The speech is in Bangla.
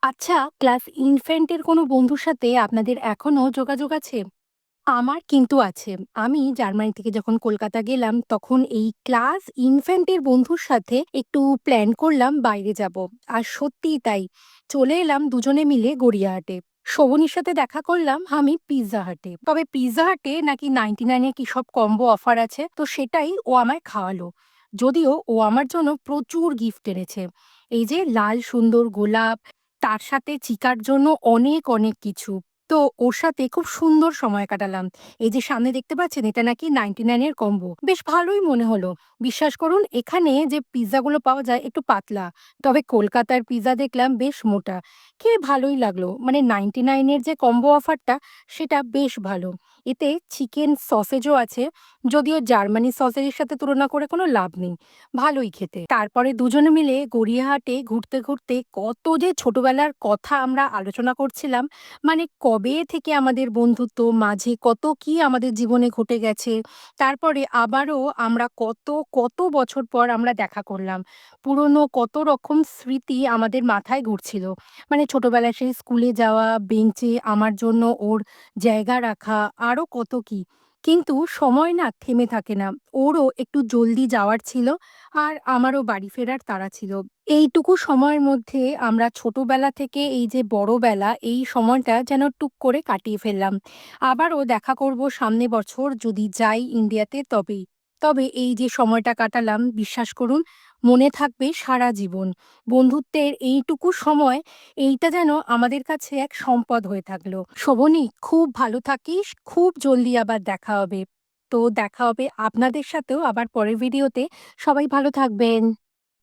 আচ্ছা, ক্লাস ইনফ্যান্টের কোনো বন্ধুর সাথে আপনাদের এখনো যোগাযোগ আছে? আমার কিন্তু আছে। আমি জার্মানি থেকে যখন কলকাতা গেলাম, তখন এই ক্লাস ইনফ্যান্টের বন্ধুর সাথে একটু প্ল্যান করলাম বাইরে যাব। আর সত্যিই তাই। চলে এলাম দুজনে মিলে গড়িয়াহাটে। শোভনীর সাথে দেখা করলাম আমি পিৎজা হাটে। তবে পিৎজা হাটে নাকি 99 এ কি সব কম্বো অফার আছে, তো সেটাই ও আমায় খাওয়ালো। যদিও ও আমার জন্য প্রচুর গিফট এনেছে। এই যে লাল সুন্দর গোলাপ, তার সাথে চিকার জন্য অনেক, অনেক কিছু। তো ওর সাথে খুব সুন্দর সময় কাটালাম। এই যে সামনে দেখতে পাচ্ছেন, এটা নাকি 99 এর কম্বো। বেশ ভালোই মনে হলো। বিশ্বাস করুন, এখানে যে পিজ্জাগুলো পাওয়া যায় একটু পাতলা। তবে কলকাতার পিজ্জা দেখলাম বেশ মোটা। খেয়ে ভালোই লাগলো। মানে 99 এর যে কম্বো অফারটা, সেটা বেশ ভালো। এতে চিকেন সসেজও আছে। যদিও জার্মানি সসেজের সাথে তুলনা করে কোনো লাভ নেই। ভালোই খেতে। তারপরে দুজনে মিলে গড়িয়াহাটে ঘুরতে, ঘুরতে কত যে ছোটবেলার কথা আমরা আলোচনা করছিলাম। মানে কবে থেকে আমাদের বন্ধুত্ব, মাঝে কত কি আমাদের জীবনে ঘটে গেছে। তারপরে আবারও আমরা কত বছর পর আমরা দেখা করলাম। পুরনো কত রকম স্মৃতি আমাদের মাথায় ঘুরছিল। মানে ছোটবেলায় সেই স্কুলে যাওয়া, বেঞ্চে আমার জন্য ওর জায়গা রাখা, আরো কত কি। কিন্তু সময় না থেমে থাকে না। ওরও একটু জলদি যাওয়ার ছিল, আর আমারও বাড়ি ফেরার তাড়া ছিল। এইটুকু সময়ের মধ্যে আমরা ছোটবেলা থেকে এই যে বড়বেলা, এই সময়টা যেন টুক করে কাটিয়ে ফেললাম। আবারও দেখা করব সামনে বছর যদি যাই ইন্ডিয়াতে তবেই। তবে এই যে সময়টা কাটালাম, বিশ্বাস করুন, মনে থাকবে সারা জীবন। বন্ধুত্বের এইটুকু সময়, এইটা যেন আমাদের কাছে এক সম্পদ হয়ে থাকলো। শোভনী, খুব ভালো থাকিস, খুব জলদি আবার দেখা হবে। তো দেখা হবে আপনাদের সাথেও আবার পরের ভিডিওতে। সবাই ভালো থাকবেন।